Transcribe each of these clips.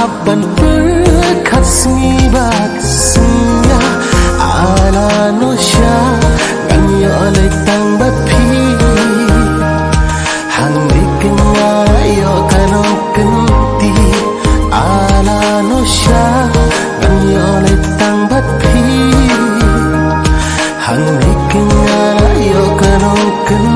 Haban berkasmi baksnya ala no sya ganyo oleh tang bapi hang dikenya yo kanong kenti ala no sya ganyo oleh tang bapi hang dikenya yo kanong kenti.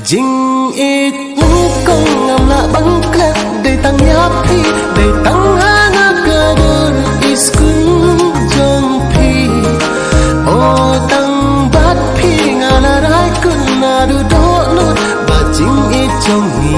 Jing it kong ngam la bang klek day tang yapi day tang hanga kabur iskun jong pi o tang bat pi ngala rai kun na du do lut ba jing it jong ni